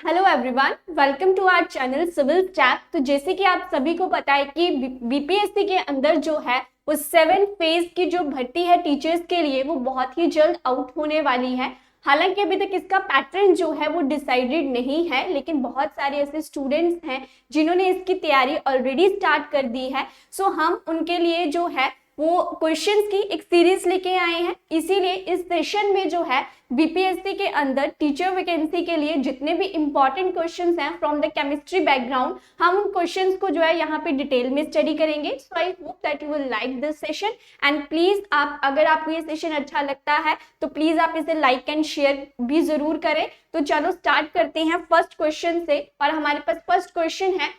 Hello everyone, welcome to our channel civil step. तो जैसे कि आप सभी को पता है कि बीपीएससी के अंदर जो है वो 7 फेज की जो भर्ती है टीचर्स के लिए वो बहुत ही जल्द आउट होने वाली है। हालांकि अभी तक इसका पैटर्न जो है वो डिसाइडेड नहीं है, लेकिन बहुत सारे ऐसे स्टूडेंट्स हैं जिन्होंने इसकी तैयारी ऑलरेडी स्टार्ट कर दी है। सो हम उनके लिए जो है वो क्वेश्चंस की एक सीरीज लेके आए हैं। इसीलिए इस सेशन में जो है बीपीएससी के अंदर टीचर वैकेंसी के लिए जितने भी इंपॉर्टेंट क्वेश्चंस हैं फ्रॉम द केमिस्ट्री बैकग्राउंड, हम उन क्वेश्चंस को जो है यहाँ पे डिटेल में स्टडी करेंगे। So I hope that you will like this session and please आप, अगर आपको ये सेशन अच्छा लगता है तो प्लीज आप इसे लाइक एंड शेयर भी जरूर करें। तो चलो स्टार्ट करते हैं फर्स्ट क्वेश्चन से। और हमारे पास फर्स्ट क्वेश्चन है,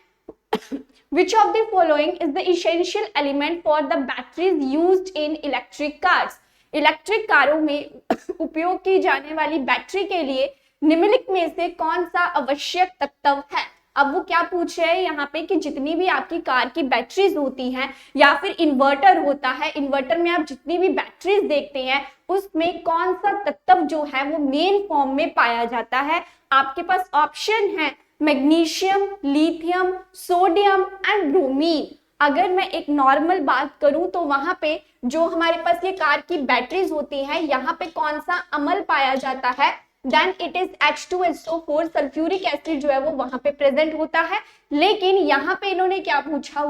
Which of the following is the essential element for the batteries used in electric cars? Electric कारों में उपयोग की जाने वाली बैटरी के लिए निम्नलिखित में से कौन सा आवश्यक तत्व है? अब वो क्या पूछ रहे हैं यहाँ पे कि जितनी भी आपकी कार की बैटरीज होती हैं या फिर इन्वर्टर होता है, इन्वर्टर में आप जितनी भी बैटरीज देखते हैं उसमें कौन सा तत्व जो है वो मेन फॉर्म में पाया जाता है? आपके पास ऑप्शन है magnesium, lithium, sodium and bromine. अगर मैं एक नॉर्मल बात करूं तो वहां पे जो हमारे पास ये कार की बैटरीज होती हैं यहाँ पे कौन सा अम्ल पाया जाता है? Then it is H2SO4, sulphuric acid जो है वो वहां पे प्रेजेंट होता है। लेकिन यहाँ पे इन्होंने क्या पूछा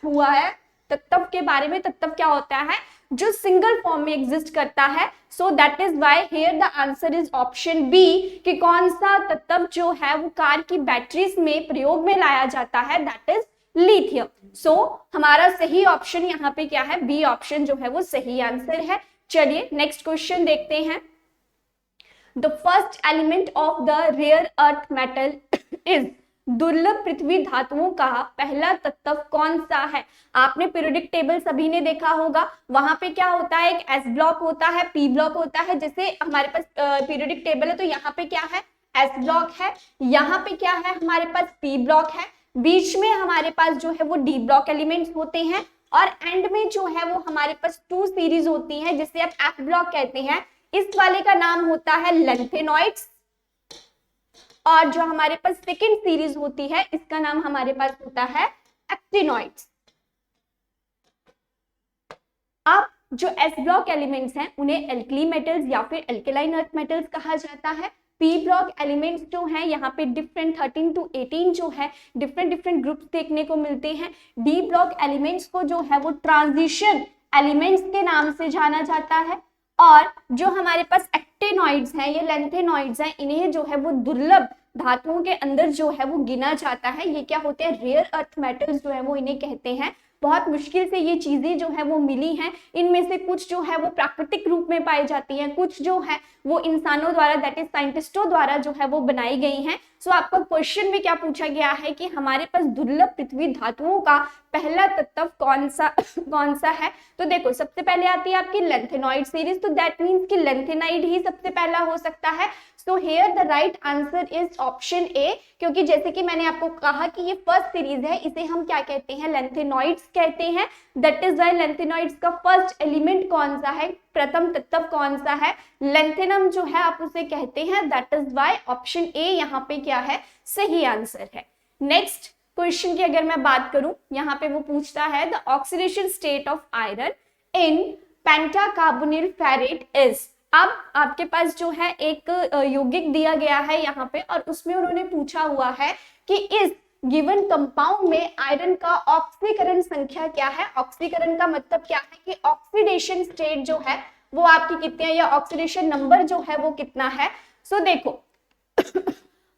हुआ है तत्व के बारे में। तत्व क्या होता है? जो सिंगल फॉर्म में एग्जिस्ट करता है। So that is why here the answer is option B कि कौन सा तत्व जो है वो कार की बैटरीज में प्रयोग में लाया जाता है, दैट इज लिथियम। सो हमारा सही ऑप्शन यहाँ पे क्या है? बी ऑप्शन जो है वो सही आंसर है। चलिए नेक्स्ट क्वेश्चन देखते हैं। The first element of the rare earth metal is, दुर्लभ पृथ्वी धातुओं का पहला तत्व कौन सा है? आपने पीरियोडिक टेबल सभी ने देखा होगा, वहां पे क्या होता है? एक एस ब्लॉक होता है, पी ब्लॉक होता है। जैसे हमारे पास पीरियोडिक टेबल है तो यहाँ पे क्या है? एस ब्लॉक है। यहाँ पे क्या है? हमारे पास पी ब्लॉक है। बीच में हमारे पास जो है वो डी ब्लॉक एलिमेंट्स होते हैं और एंड में जो है वो हमारे पास 2 सीरीज होती है जिसे आप एफ ब्लॉक कहते हैं। इस वाले का नाम होता है लेंथेनॉइड्स और जो हमारे पास सेकेंड सीरीज होती है इसका नाम हमारे पास होता है एक्टिनॉइड्स। अब जो एस ब्लॉक एलिमेंट्स हैं उन्हें एल्कली मेटल्स या फिर एल्केलाइन अर्थ मेटल्स कहा जाता है। पी ब्लॉक एलिमेंट्स जो हैं यहाँ पे डिफरेंट 13 to 18 जो है डिफरेंट ग्रुप्स देखने को मिलते हैं। डी ब्लॉक एलिमेंट्स को जो है वो ट्रांजिशन एलिमेंट्स के नाम से जाना जाता है और जो हमारे पास एक्टिनॉइड्स हैं, ये लेंथेनॉइड्स हैं, इन्हें जो है वो दुर्लभ धातुओं के अंदर जो है वो गिना जाता है। ये क्या होते हैं? रेयर अर्थ मेटल्स जो है वो इन्हें कहते हैं। बहुत मुश्किल से ये चीजें जो है वो मिली हैं। इनमें से कुछ जो है वो प्राकृतिक रूप में पाई जाती हैं, कुछ जो है वो इंसानों द्वारा, दैट इज साइंटिस्टों द्वारा जो है वो बनाई गई हैं। सो आपका क्वेश्चन में क्या पूछा गया है कि हमारे पास दुर्लभ पृथ्वी धातुओं का पहला तत्व कौन सा है? तो देखो सबसे पहले आती है आपकी लेंथेनॉइड सीरीज, तो दैट मीन्स कि लेंथेनाइड ही सबसे पहला हो सकता है। So here the right answer is option ए, क्योंकि जैसे कि मैंने आपको कहा कि ये फर्स्ट सीरीज है, इसे हम क्या कहते हैं? लेंथेनॉइड्स कहते हैं। दैट इज व्हाई लेंथेनॉइड्स का फर्स्ट एलिमेंट कौन सा है, प्रथम तत्व कौन सा है? लेंथेनम जो है आप उसे कहते हैं। That is why option A यहाँ पे क्या है? सही आंसर है। नेक्स्ट क्वेश्चन की अगर मैं बात करूं, यहाँ पे वो पूछता है the oxidation state of iron in pentacarbonyl ferrate is. अब आपके पास जो है एक यौगिक दिया गया है यहाँ पे और उसमें उन्होंने पूछा हुआ है कि इस गिवन कंपाउंड में आयरन का ऑक्सीकरण संख्या क्या है? ऑक्सीकरण का मतलब क्या है कि ऑक्सीडेशन स्टेट जो है वो आपकी कितनी है या ऑक्सीडेशन नंबर जो है वो कितना है। सो देखो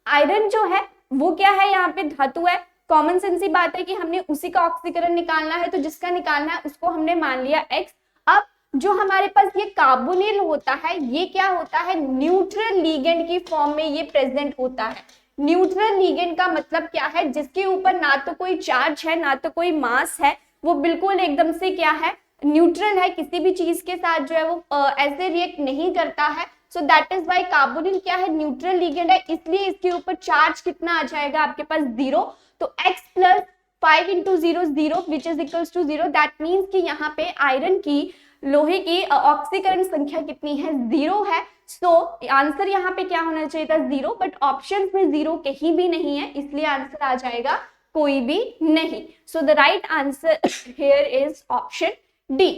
आयरन जो है वो क्या है? यहाँ पे धातु है। कॉमन सेंस की बात है कि हमने उसी का ऑक्सीकरण निकालना है, तो जिसका निकालना है उसको हमने मान लिया x। अब जो हमारे पास ये कार्बोनिल होता है ये क्या होता है? न्यूट्रल लीगेंड की फॉर्म में ये प्रेजेंट होता है। न्यूट्रल लीगेंड का मतलब क्या है? जिसके ऊपर ना तो कोई चार्ज है ना तो कोई मास है, वो बिल्कुल एकदम से क्या है? न्यूट्रल है, किसी भी चीज के साथ जो है वो ऐसे रिएक्ट नहीं करता है। So that is why carbonyl क्या है? न्यूट्रल लीगेंड है, इसलिए इसके ऊपर चार्ज कितना आ जाएगा आपके पास? 0। तो x plus 5 into 0 0 which is equals to 0। That means कि यहाँ पे आयरन की, लोहे की ऑक्सीकरण संख्या कितनी है? 0 है। सो आंसर यहाँ पे क्या होना चाहिए था 0, बट ऑप्शन में 0 कहीं भी नहीं है, इसलिए आंसर आ जाएगा कोई भी नहीं। So the right answer here is option D.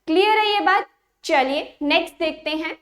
Clear है ये बात? चलिए नेक्स्ट देखते हैं।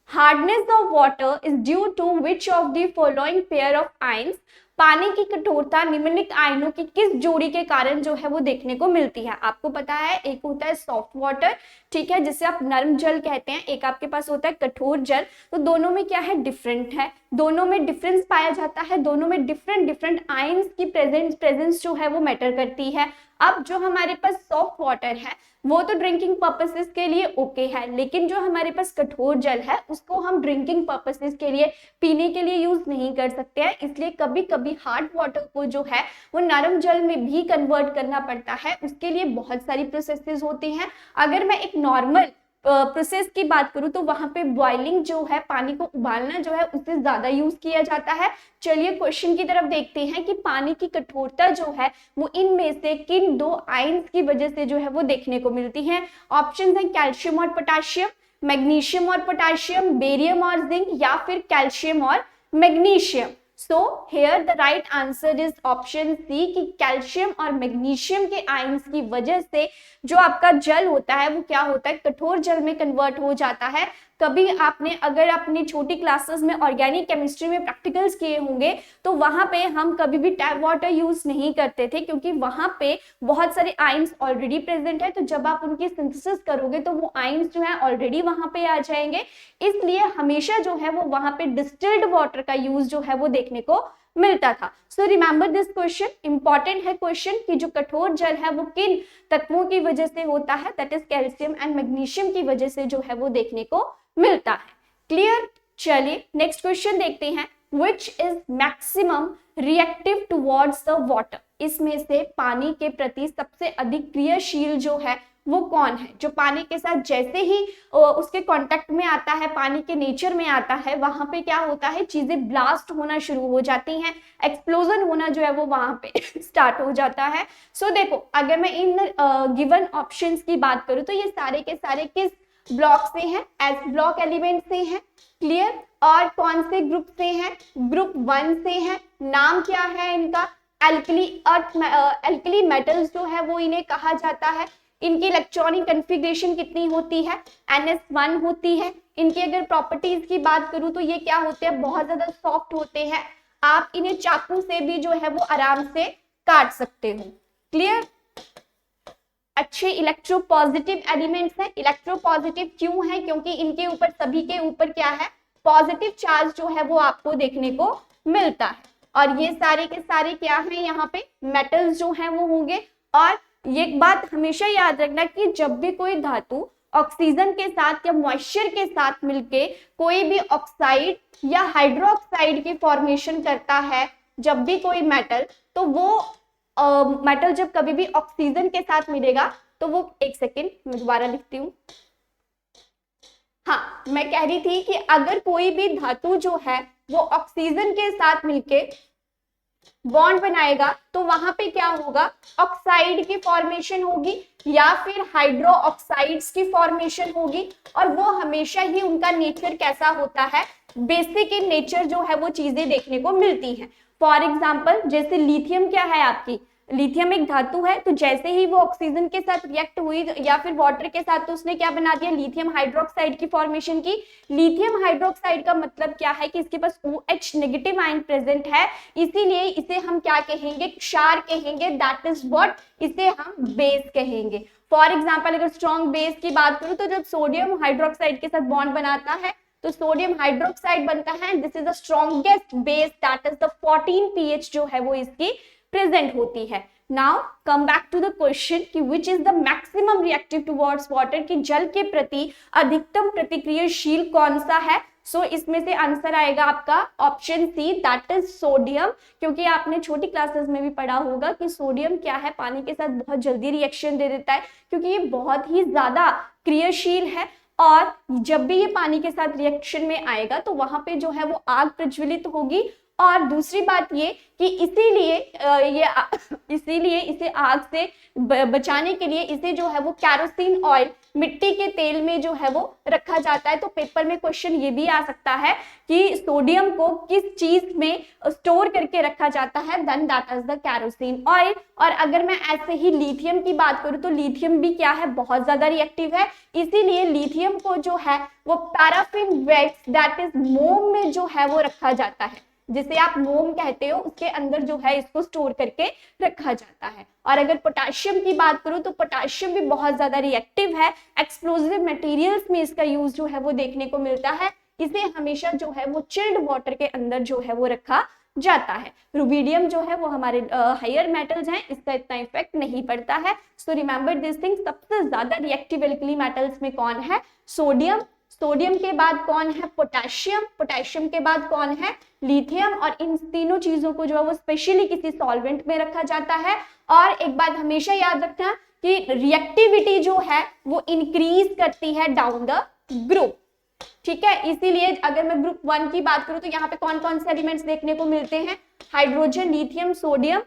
Hardness of water is due to which of the following pair of ions. पानी की कठोरता निम्नलिखित आयनों की किस जोड़ी के कारण जो है वो देखने को मिलती है। आपको पता है एक होता है सॉफ्ट वाटर, ठीक है, जिसे आप नरम जल कहते हैं, एक आपके पास होता है कठोर जल। तो दोनों में क्या है, डिफरेंट है, दोनों में डिफरेंस पाया जाता है, दोनों में डिफरेंट डिफरेंट आयंस की प्रेजेंस जो है वो मैटर करती है। अब जो हमारे पास सॉफ्ट वाटर है वो तो ड्रिंकिंग पर्पसेस के लिए ओके है, लेकिन जो हमारे पास कठोर जल है उसको हम ड्रिंकिंग पर्पसेस के लिए, पीने के लिए यूज नहीं कर सकते हैं। इसलिए कभी कभी हार्ड वाटर को जो है वो नरम जल में भी कन्वर्ट करना पड़ता है, उसके लिए बहुत सारी प्रोसेसेस होती हैं। अगर मैं एक नॉर्मल प्रोसेस की बात करूं तो वहां पे बॉइलिंग जो है, पानी को उबालना जो है, उससे ज्यादा यूज किया जाता है। चलिए क्वेश्चन की तरफ देखते हैं कि पानी की कठोरता जो है वो इनमें से किन दो आयंस की वजह से जो है वो देखने को मिलती है। ऑप्शन है कैल्शियम और पोटाशियम, मैग्नीशियम और पोटाशियम, बेरियम और जिंक, या फिर कैल्शियम और magnesium. So here the right answer is option C कि कैल्शियम और मैग्नीशियम के आयंस की वजह से जो आपका जल होता है वो क्या होता है, कठोर जल में कन्वर्ट हो जाता है। कभी आपने अगर अपनी छोटी क्लासेस में ऑर्गेनिक केमिस्ट्री में प्रैक्टिकल्स किए होंगे तो वहां पे हम कभी भी टैप वाटर यूज नहीं करते थे, क्योंकि वहां पे बहुत सारे आयंस ऑलरेडी प्रेजेंट है। तो जब आप उनकी सिंथेसिस करोगे तो वो आयंस जो है ऑलरेडी वहां पे आ जाएंगे, इसलिए हमेशा जो है वो वहां पे डिस्टिल्ड वाटर का यूज जो है वो देखने को मिलता था। So remember this question, important है क्वेश्चन कि जो कठोर जल है वो किन तत्वों की वजह से होता है, that is calcium and magnesium की वजह से जो है वो देखने को मिलता है। क्लियर? चलिए नेक्स्ट क्वेश्चन देखते हैं। Which is maximum reactive towards the water? इसमें से पानी के प्रति सबसे अधिक क्रियाशील जो है वो कौन है? जो पानी के साथ जैसे ही उसके कांटेक्ट में आता है, पानी के नेचर में आता है, वहां पे क्या होता है, चीजें ब्लास्ट होना शुरू हो जाती हैं, एक्सप्लोजन होना जो है वो वहां पे स्टार्ट हो जाता है। सो देखो, अगर मैं इन गिवन ऑप्शंस की बात करूं तो ये सारे के सारे किस ब्लॉक से हैं? एस ब्लॉक एलिमेंट से हैं। क्लियर? और कौन से ग्रुप से हैं? ग्रुप 1 से हैं। नाम क्या है इनका? एल्कली अर्थ एल्कली मेटल्स जो है वो इन्हें कहा जाता है। इनकी इलेक्ट्रॉनिक कन्फिग्रेशन कितनी होती है? NS1 होती है। इनकी अगर प्रॉपर्टीज की बात करूं तो ये क्या होते हैं, बहुत ज्यादा सॉफ्ट होते हैं, आप इन्हें चाकू से भी जो है वो आराम से काट सकते हो। क्लियर? अच्छे इलेक्ट्रोपॉजिटिव एलिमेंट्स हैं। इलेक्ट्रोपॉजिटिव क्यों है? क्योंकि इनके ऊपर, सभी के ऊपर क्या है, पॉजिटिव चार्ज जो है वो आपको देखने को मिलता है। और ये सारे के सारे क्या हैं, यहाँ पे मेटल्स जो हैं वो होंगे। और ये बात हमेशा याद रखना कि जब भी कोई धातु ऑक्सीजन के साथ या मॉइस्चर के साथ मिलके कोई भी ऑक्साइड या हाइड्रोक्साइड की फॉर्मेशन करता है, जब भी कोई मेटल, तो वो मेटल जब कभी भी ऑक्सीजन के साथ मिलेगा तो वो, एक सेकेंड मैं दोबारा लिखती हूँ। हाँ, मैं कह रही थी कि अगर कोई भी धातु जो है वो ऑक्सीजन के साथ मिलके बॉन्ड बनाएगा तो वहां पे क्या होगा, ऑक्साइड की फॉर्मेशन होगी या फिर हाइड्रो ऑक्साइड्स की फॉर्मेशन होगी। और वो हमेशा ही उनका नेचर कैसा होता है, बेसिक इन नेचर जो है वो चीजें देखने को मिलती हैं। फॉर एग्जाम्पल जैसे लिथियम क्या है आपकी, लिथियम एक धातु है, तो जैसे ही वो ऑक्सीजन के साथ रिएक्ट हुई या फिर वाटर के साथ, तो उसने क्या बना दिया, लिथियम हाइड्रोक्साइड की फॉर्मेशन की। लिथियम हाइड्रोक्साइड का मतलब क्या है कि इसके पास OH नेगेटिव आयन प्रेजेंट है, इसीलिए इसे हम क्या कहेंगे, क्षार कहेंगे, दैट इज व्हाट, इसे हम बेस कहेंगे। फॉर एग्जाम्पल अगर स्ट्रॉन्ग बेस की बात करूं तो जब सोडियम हाइड्रोक्साइड के साथ बॉन्ड बनाता है तो सोडियम हाइड्रोक्साइड बनता है, this is the strongest base, that is the 14 pH जो है वो इसकी प्रेजेंट होती है। Now come back to the question कि which is the maximum reactive towards water, कि जल के प्रति अधिकतम प्रतिक्रियाशील कौन सा है। सो इसमें से आंसर आएगा आपका option C, that is sodium. क्योंकि आपने छोटी क्लासेस में भी पढ़ा होगा कि सोडियम क्या है, पानी के साथ बहुत जल्दी रिएक्शन दे देता है, क्योंकि ये बहुत ही ज्यादा क्रियाशील है। और जब भी ये पानी के साथ रिएक्शन में आएगा तो वहां पे जो है वो आग प्रज्वलित होगी और दूसरी बात ये कि इसीलिए इसे आग से बचाने के लिए इसे जो है वो कैरोसिन ऑयल, मिट्टी के तेल में जो है वो रखा जाता है। तो पेपर में क्वेश्चन ये भी आ सकता है कि सोडियम को किस चीज में स्टोर करके रखा जाता है, then that is the kerosene oil. और अगर मैं ऐसे ही लिथियम की बात करूं तो लिथियम भी क्या है, बहुत ज्यादा रिएक्टिव है, इसीलिए लिथियम को जो है वो पैराफिन वैक्स दैट इज मोम में जो है वो रखा जाता है, जिसे आप मोम कहते हो, उसके अंदर जो है इसको स्टोर करके रखा जाता है। और अगर पोटेशियम की बात करूं तो पोटेशियम भी बहुत ज्यादा रिएक्टिव है, एक्सप्लोजिव मटेरियल्स में इसका यूज जो है वो देखने को मिलता है। इसे हमेशा जो है वो चिल्ड वाटर के अंदर जो है वो रखा जाता है। रुबिडियम जो है वो हमारे हायर मेटल्स हैं, इसका इतना इफेक्ट नहीं पड़ता है। So remember this thing. सबसे ज्यादा रिएक्टिव एल्कली मेटल्स में कौन है, सोडियम, सोडियम के बाद कौन है, पोटेशियम, पोटेशियम के बाद कौन है, लिथियम। और इन तीनों चीजों को जो है वो स्पेशली किसी सॉल्वेंट में रखा जाता है। और एक बात हमेशा याद रखना कि रिएक्टिविटी जो है वो इंक्रीज करती है डाउन द ग्रुप, ठीक है। इसीलिए अगर मैं ग्रुप 1 की बात करूं तो यहाँ पे कौन कौन से एलिमेंट्स देखने को मिलते हैं, hydrogen, lithium, sodium,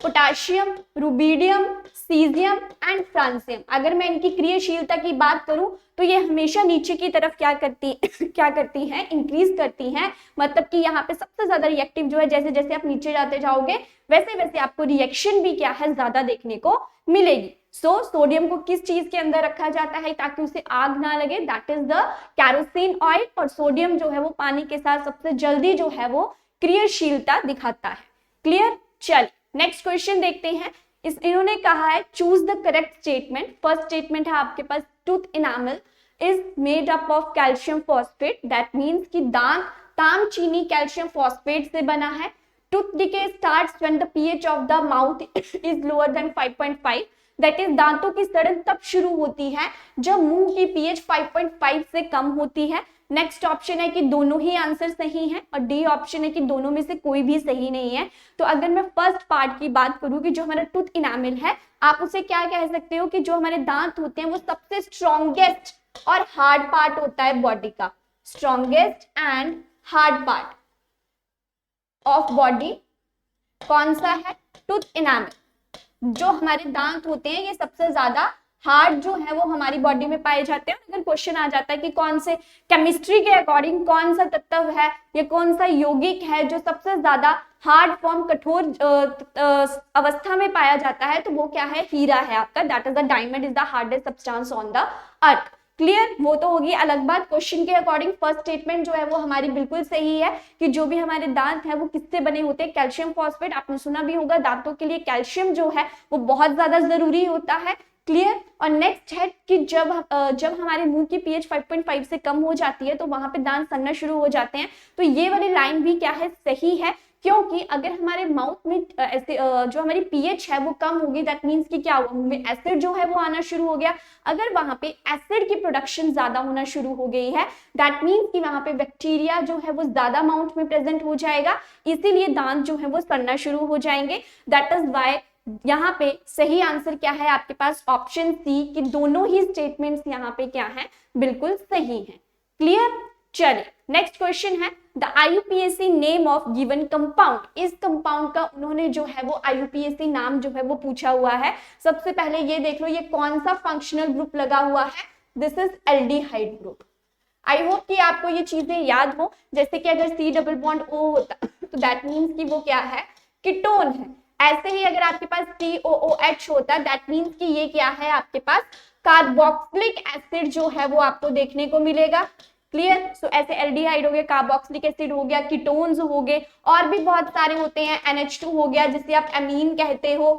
potassium, rubidium, caesium and francium. अगर मैं इनकी क्रियाशीलता की बात करूं तो ये हमेशा नीचे की तरफ क्या करती हैं, इंक्रीज करती हैं। मतलब कि यहाँ पे सबसे ज्यादा रिएक्टिव जो है, जैसे जैसे आप नीचे जाते जाओगे वैसे वैसे आपको रिएक्शन भी क्या है, ज्यादा देखने को मिलेगी। सोडियम को किस चीज के अंदर रखा जाता है ताकि उसे आग ना लगे, that is the kerosene oil. और सोडियम जो है वो पानी के साथ सबसे जल्दी जो है वो क्रियाशीलता दिखाता है। क्लियर। चल नेक्स्ट क्वेश्चन देखते हैं। इन्होंने कहा है choose the correct statement. First statement है आपके पास, tooth enamel is made up of calcium phosphate, that means कि दांत ताम चीनी कैल्शियम फॉस्फेट से बना है। Tooth decay starts when the pH of the mouth is lower than 5.5, that is दांतों की सड़न तब शुरू होती है जब मुंह की पीएच 5.5 से कम होती है। नेक्स्ट ऑप्शन है कि दोनों ही आंसर सही हैं और डी ऑप्शन है कि दोनों में से कोई भी सही नहीं है। तो अगर मैं फर्स्ट पार्ट की बात करूं कि जो हमारा टूथ इनामिल है, आप उसे क्या कह सकते हो कि जो हमारे दांत होते हैं वो सबसे स्ट्रॉन्गेस्ट और हार्ड पार्ट होता है बॉडी का। Strongest and hard part of body कौन सा है, टूथ इनामिल। जो हमारे दांत होते हैं ये सबसे ज्यादा हार्ड जो है वो हमारी बॉडी में पाए जाते हैं। अगर क्वेश्चन आ जाता है कि कौन से केमिस्ट्री के अकॉर्डिंग कौन सा तत्व है या कौन सा यौगिक है जो सबसे ज्यादा हार्ड फॉर्म कठोर अवस्था में पाया जाता है, तो वो क्या है, हीरा है आपका, that is the diamond is the hardest substance on the earth. Clear. वो तो होगी अलग बात। क्वेश्चन के अकॉर्डिंग फर्स्ट स्टेटमेंट जो है वो हमारी बिल्कुल सही है कि जो भी हमारे दांत है वो किससे बने होते हैं, कैल्शियम फॉस्फेट। आपने सुना भी होगा दांतों के लिए कैल्शियम जो है वो बहुत ज्यादा जरूरी होता है। क्लियर। और नेक्स्ट है कि जब हमारे मुंह की पीएच 5.5 से कम हो जाती है तो वहां पे दांत सड़ना शुरू हो जाते हैं। तो ये वाली लाइन भी क्या है, सही है, क्योंकि अगर हमारे माउथ में ऐसे जो हमारी पीएच है वो कम होगी, दैट मीन्स कि क्या हुआ, मुंह में एसिड जो है वो आना शुरू हो गया। अगर वहां पे एसिड की प्रोडक्शन ज्यादा होना शुरू हो गई है, दैट मीन्स कि वहां पे बैक्टीरिया जो है वो ज्यादा अमाउंट में प्रेजेंट हो जाएगा, इसीलिए दांत जो है वो सड़ना शुरू हो जाएंगे। दैट इज वाई यहाँ पे सही आंसर क्या है आपके पास, ऑप्शन सी कि दोनों ही स्टेटमेंट्स यहाँ पे क्या है, बिल्कुल सही है। क्लियर। चलिए नेक्स्ट क्वेश्चन है, the IUPAC name of given compound. इस कंपाउंड का उन्होंने जो है वो IUPAC नाम जो है वो पूछा हुआ है। सबसे पहले ये देख लो ये कौन सा फंक्शनल ग्रुप लगा हुआ है, this is aldehyde group. I hope कि आपको ये चीजें याद हो, जैसे कि अगर C डबल बॉन्ड O होता तो दैट मीन्स कि वो क्या है, कीटोन है। ऐसे ही अगर आपके पास COOH होता दैट मीन्स कि ये क्या है, आपके पास कार्बोक्सिलिक एसिड जो है वो आपको देखने को मिलेगा। क्लियर। सो ऐसे एल्डिहाइड हो गया, कार्बोक्सिलिक एसिड हो गया, कीटोन्स हो गए, और भी बहुत सारे होते हैं, NH2 हो गया जिसे आप अमीन कहते हो,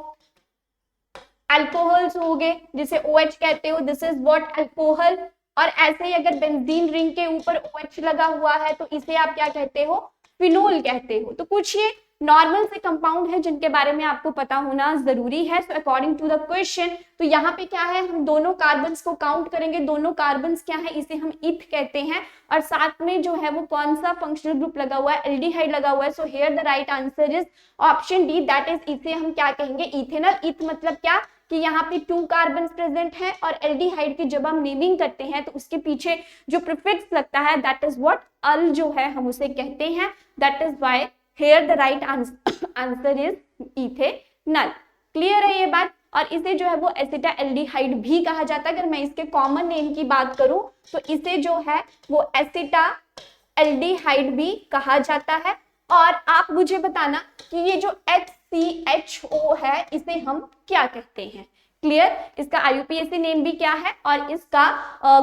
अल्कोहल्स हो गए जिसे OH कहते हो, दिस इज व्हाट अल्कोहल। और ऐसे ही अगर बेंजीन रिंग के ऊपर OH लगा हुआ है तो इसे आप क्या कहते हो, फिनोल कहते हो। तो कुछ ये नॉर्मल से कंपाउंड है जिनके बारे में आपको पता होना जरूरी है। So according to the question, तो यहाँ पे क्या है, हम दोनों कार्बन्स को काउंट करेंगे, दोनों कार्बन्स क्या है, इसे हम इथ कहते हैं, और साथ में जो है वो कौन सा फंक्शनल ग्रुप लगा हुआ है, एल्डिहाइड लगा हुआ है। So here the right answer is option D, that is, इसे हम क्या कहेंगे, इथेनॉल। इथ मतलब क्या, कि यहाँ पे 2 कार्बन प्रेजेंट है, और एल्डिहाइड की जब हम नेमिंग करते हैं तो उसके पीछे जो प्रीफिक्स लगता है दैट इज व्हाट, अल जो है हम उसे कहते हैं। That is why here the right answer is ethanol. Clear है ये बात। और इसे जो है वो एसिटाल्डिहाइड भी कहा जाता है। अगर मैं इसके कॉमन नेम की बात करूं तो इसे जो है वो एसिटाल्डिहाइड भी कहा जाता है। और आप मुझे बताना कि ये जो HCHO है इसे हम क्या कहते हैं। क्लियर। इसका IUPAC नेम भी क्या है और इसका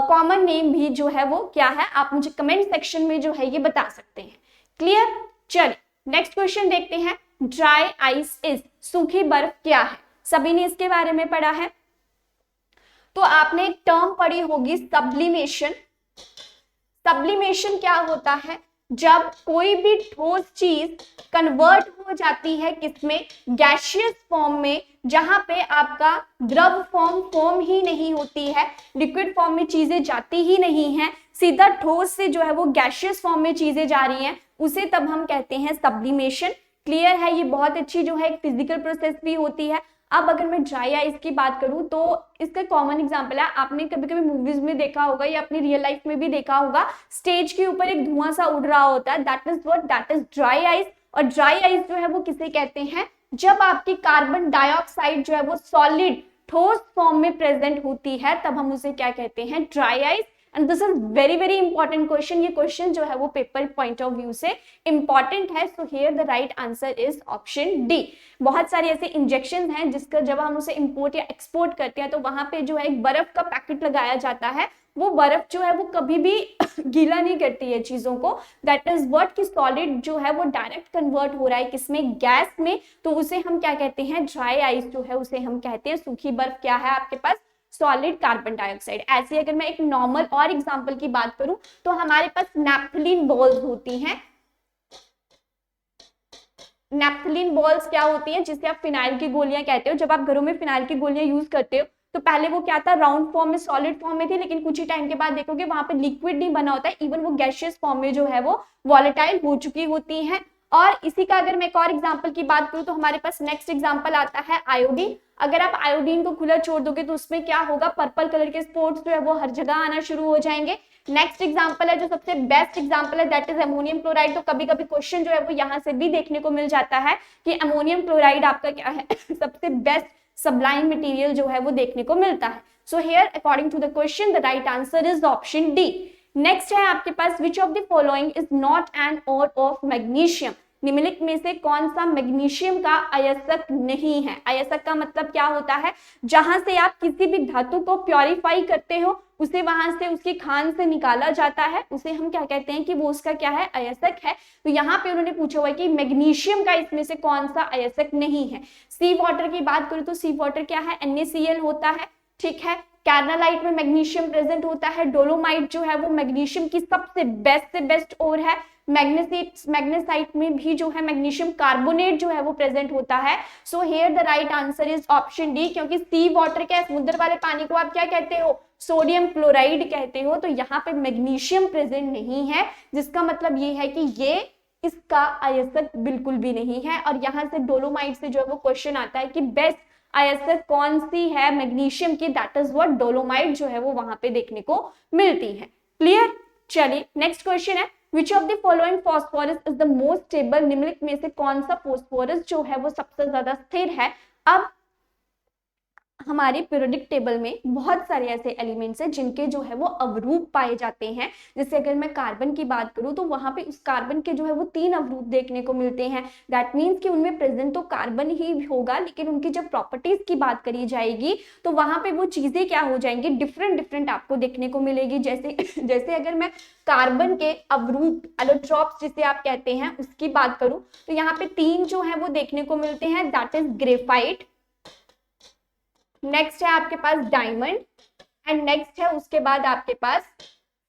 कॉमन नेम भी जो है वो क्या है, आप मुझे कमेंट सेक्शन में जो है ये बता सकते हैं। क्लियर। चलिए नेक्स्ट क्वेश्चन देखते हैं। ड्राई आइस इज, सूखी बर्फ क्या है। सभी ने इसके बारे में पढ़ा है। तो आपने एक टर्म पढ़ी होगी सब्लिमेशन। सब्लिमेशन क्या होता है, जब कोई भी ठोस चीज कन्वर्ट हो जाती है किसमें, गैसियस फॉर्म में, जहां पे आपका द्रव फॉर्म ही नहीं होती है, लिक्विड फॉर्म में चीजें जाती ही नहीं है, सीधा ठोस से जो है वो गैसियस फॉर्म में चीजें जा रही हैं, उसे तब हम कहते हैं सब्लिमेशन। क्लियर है। ये बहुत अच्छी जो है एक फिजिकल प्रोसेस भी होती है। अब अगर मैं ड्राई आइस की बात करूं तो इसका कॉमन एग्जांपल है, आपने कभी कभी मूवीज में देखा होगा या अपनी रियल लाइफ में भी देखा होगा, स्टेज के ऊपर एक धुआं सा उड़ रहा होता है, that is what, that is dry ice. और ड्राई आइस जो है वो किसे कहते हैं, जब आपकी कार्बन डाइऑक्साइड जो है वो सॉलिड ठोस फॉर्म में प्रेजेंट होती है तब हम उसे क्या कहते हैं, dry ice. And this is very very important question. ये क्वेश्चन जो है वो पेपर पॉइंट ऑफ व्यू से इंपॉर्टेंट है। So here the right answer is option D. बहुत सारे ऐसे इंजेक्शन हैं जिसका जब हम उसे इंपोर्ट या एक्सपोर्ट करते हैं तो वहां पे जो है एक बर्फ का पैकेट लगाया जाता है। वो बर्फ जो है वो कभी भी गीला नहीं करती है चीजों को। दैट इज व्हाट, कि सॉलिड जो है वो डायरेक्ट कन्वर्ट हो रहा है किसमें, गैस में, तो उसे हम क्या कहते हैं, ड्राई आइस जो है उसे हम कहते हैं। सूखी बर्फ क्या है आपके पास, सॉलिड कार्बन डाइऑक्साइड। ऐसे अगर मैं एक नॉर्मल और एग्जांपल की बात करूं तो हमारे पास नैप्थलीन बॉल्स होती हैं। नैप्थलीन बॉल्स क्या होती हैं, जिसे आप फिनाइल की गोलियां कहते हो। जब आप घरों में फिनाइल की गोलियां यूज करते हो तो पहले वो क्या था, राउंड फॉर्म में, सॉलिड फॉर्म में थी, लेकिन कुछ ही टाइम के बाद देखोगे वहां पे लिक्विड नहीं बना होता है, इवन वो गैसियस फॉर्म में जो है वो वॉलेटाइल हो चुकी होती है। और इसी का अगर मैं एक और एग्जांपल की बात करूं तो हमारे पास नेक्स्ट एग्जांपल आता है आयोडीन। अगर आप आयोडीन को खुला छोड़ दोगे तो उसमें क्या होगा, पर्पल कलर के स्पॉट्स जो है वो हर जगह आना शुरू हो जाएंगे। नेक्स्ट एग्जांपल है जो सबसे बेस्ट एग्जांपल है, दैट इज अमोनियम क्लोराइड। तो कभी कभी क्वेश्चन जो है वो यहाँ से भी देखने को मिल जाता है कि अमोनियम क्लोराइड आपका क्या है सबसे बेस्ट सब्लाइम मटेरियल जो है वो देखने को मिलता है। So here according to the question the right answer is option D. Next है आपके पास, which of the following is not an ore of magnesium. निम्नलिखित में से कौन सा मैग्नीशियम का अयस्क नहीं है। अयस्क का मतलब क्या होता है, जहां से आप किसी भी धातु को प्योरीफाई करते हो, उसे वहां से उसकी खान से निकाला जाता है, उसे हम क्या कहते हैं कि वो उसका क्या है, अयस्क है। तो यहाँ पे उन्होंने पूछा हुआ है कि मैग्नीशियम का इसमें से कौन सा अयस्क नहीं है। सी वाटर की बात करूं तो सी वाटर क्या है, NaCl होता है। ठीक है। कैर्नालाइट में मैग्नीशियम प्रेजेंट होता है। डोलोमाइट जो है वो मैग्नीशियम की सबसे बेस्ट से बेस्ट ओर है। मैग्नेसाइट में भी जो है मैग्नीशियम कार्बोनेट जो है वो प्रेजेंट होता है। So here the right answer is option D, क्योंकि सी वाटर क्या, समुद्र वाले पानी को आप क्या कहते हो, सोडियम क्लोराइड कहते हो। तो यहाँ पे मैग्नीशियम प्रेजेंट नहीं है, जिसका मतलब ये है कि ये इसका अयस्क बिल्कुल भी नहीं है। और यहाँ से डोलोमाइट से जो है वो क्वेश्चन आता है कि बेस्ट अयस्क कौन सी है मैग्नीशियम की, दैट इज व्हाट, डोलोमाइट जो है वो वहां पे देखने को मिलती है। क्लियर। चलिए नेक्स्ट क्वेश्चन है, विच of the following phosphorus is the most stable. निम्नलिखित में से कौन सा फॉस्फोरस जो है वो सबसे ज्यादा स्थिर है। अब हमारे पीरियोडिक टेबल में बहुत सारे ऐसे एलिमेंट्स हैं जिनके जो है वो अवरूप पाए जाते हैं। जैसे अगर मैं कार्बन की बात करूं तो वहां पे उस कार्बन के जो है वो 3 अवरूप देखने को मिलते हैं। दैट मीन्स कि उनमें प्रेजेंट तो कार्बन ही होगा, लेकिन उनकी जब प्रॉपर्टीज की बात करी जाएगी तो वहां पे वो चीजें क्या हो जाएंगी, डिफरेंट आपको देखने को मिलेगी। जैसे अगर मैं कार्बन के अवरूप एलोट्रॉप्स जिसे आप कहते हैं उसकी बात करूं तो यहाँ पे 3 जो है वो देखने को मिलते हैं, दैट इज ग्रेफाइट, नेक्स्ट है आपके पास डायमंड, एंड नेक्स्ट है उसके बाद आपके पास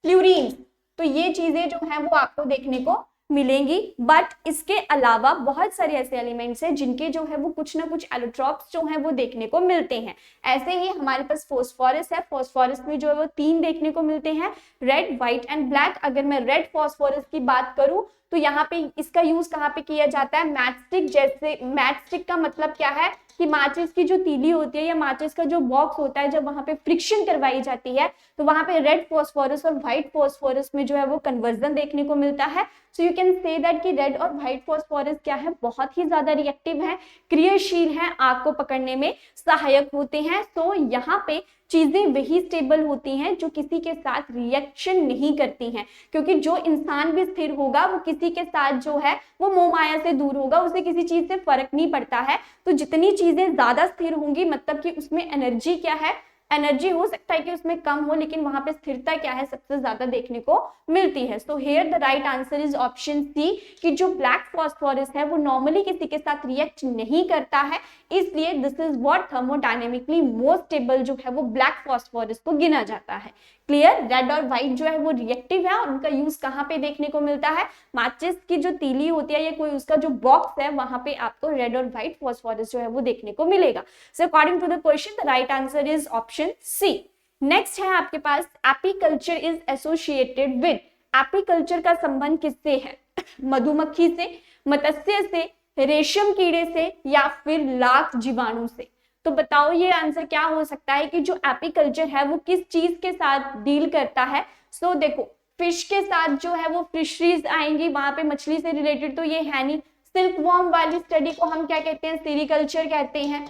फ्लोरीन। तो ये चीजें जो है वो आपको देखने को मिलेंगी। बट इसके अलावा बहुत सारे ऐसे एलिमेंट्स हैं जिनके जो है वो कुछ ना कुछ एलोट्रॉप्स जो हैं वो देखने को मिलते हैं। ऐसे ही हमारे पास फॉस्फोरस है। फॉस्फोरस में जो है वो 3 देखने को मिलते हैं, रेड, व्हाइट एंड ब्लैक। अगर मैं रेड फॉस्फोरस की बात करूं तो यहाँ पे इसका यूज कहाँ पे किया जाता है, मैचस्टिक। जैसे मैचस्टिक का मतलब क्या है कि माचिस की जो तीली होती है या माचिस का जो बॉक्स होता है, जब वहां पे फ्रिक्शन करवाई जाती है तो वहां पे रेड फॉस्फोरस और व्हाइट फॉस्फोरस में जो है वो कन्वर्जन देखने को मिलता है। So you can say that कि रेड और व्हाइट फॉस्फोरस क्या है, बहुत ही ज्यादा रिएक्टिव है, क्रियाशील है, आग को पकड़ने में सहायक होते हैं। तो यहाँ पे चीजें वही स्टेबल होती हैं जो किसी के साथ रिएक्शन नहीं करती हैं, क्योंकि जो इंसान भी स्थिर होगा वो किसी के साथ जो है वो मोह माया से दूर होगा, उसे किसी चीज से फर्क नहीं पड़ता है। तो जितनी चीजें ज्यादा स्थिर होंगी मतलब कि उसमें एनर्जी क्या है, एनर्जी हो सकता है कि उसमें कम हो, लेकिन वहां पे स्थिरता क्या है, सबसे ज्यादा देखने को मिलती है। So here the right answer is option C, कि जो ब्लैक फॉस्फोरस है वो नॉर्मली किसी के साथ रिएक्ट नहीं करता है, इसलिए this is what thermodynamically most stable जो है वो ब्लैक फॉस्फोरस को गिना जाता है। क्लियर, रेड और व्हाइट जो है वो रिएक्टिव है और उनका यूज कहाँ पे देखने को मिलता है, माचिस की जो तीली होती है या कोई उसका जो बॉक्स है वहां पे आपको रेड और व्हाइट फॉस्फोरस जो है वो देखने को मिलेगा। So according to the question the right answer is option C. Next है आपके पास, apiculture is associated with, apiculture का संबंध किससे है, मधुमक्खी से, मत्स्य से, रेशम कीड़े से या फिर लाख जीवाणु से। तो बताओ ये आंसर क्या हो सकता है कि जो एपीकल्चर है वो किस चीज के साथ डील करता है। सो देखो फिश के साथ जो है वो फिशरीज आएंगी, वहां पे मछली से रिलेटेड तो ये है नहीं। सिल्क वॉर्म वाली स्टडी को हम क्या कहते हैं, सेरीकल्चर कहते हैं,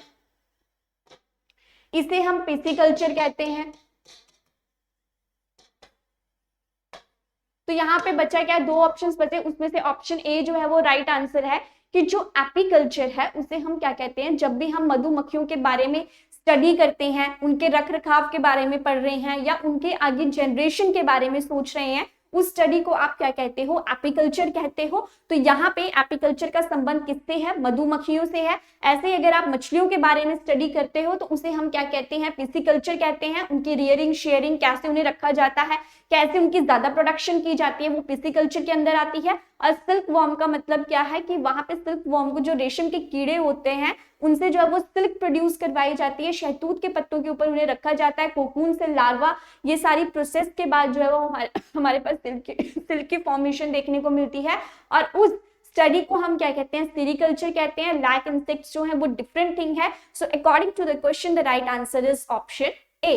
इसे हम पिसिकल्चर कहते हैं। तो यहाँ पे बचा क्या, दो ऑप्शंस बचे, उसमें से ऑप्शन ए जो है वो राइट आंसर है कि जो एपीकल्चर है उसे हम क्या कहते हैं, जब भी हम मधुमक्खियों के बारे में स्टडी करते हैं, उनके रखरखाव के बारे में पढ़ रहे हैं या उनके आगे जनरेशन के बारे में सोच रहे हैं, उस स्टडी को आप क्या कहते हो, एपीकल्चर कहते हो। तो यहाँ पे एपीकल्चर का संबंध किससे है, मधुमक्खियों से है। ऐसे ही अगर आप मछलियों के बारे में स्टडी करते हो तो उसे हम क्या कहते हैं, पिसिकल्चर कहते हैं। उनकी रियरिंग शेयरिंग, कैसे उन्हें रखा जाता है, कैसे उनकी ज्यादा प्रोडक्शन की जाती है, वो पिसिकल्चर के अंदर आती है। और सिल्क वॉर्म का मतलब क्या है कि वहां पे सिल्क वॉर्म को, जो रेशम के कीड़े होते हैं, उनसे जो है वो सिल्क प्रोड्यूस करवाई जाती है, शहतूत के पत्तों के ऊपर उन्हें रखा जाता है, कोकून से लार्वा, ये सारी प्रोसेस के बाद जो है वो हमारे पास सिल्क की फॉर्मेशन देखने को मिलती है। और उस स्टडी को हम क्या कहते हैं, सेरीकल्चर कहते हैं। लैक इंसेक्ट्स जो है वो डिफरेंट थिंग है। So according to the question the right answer is option A.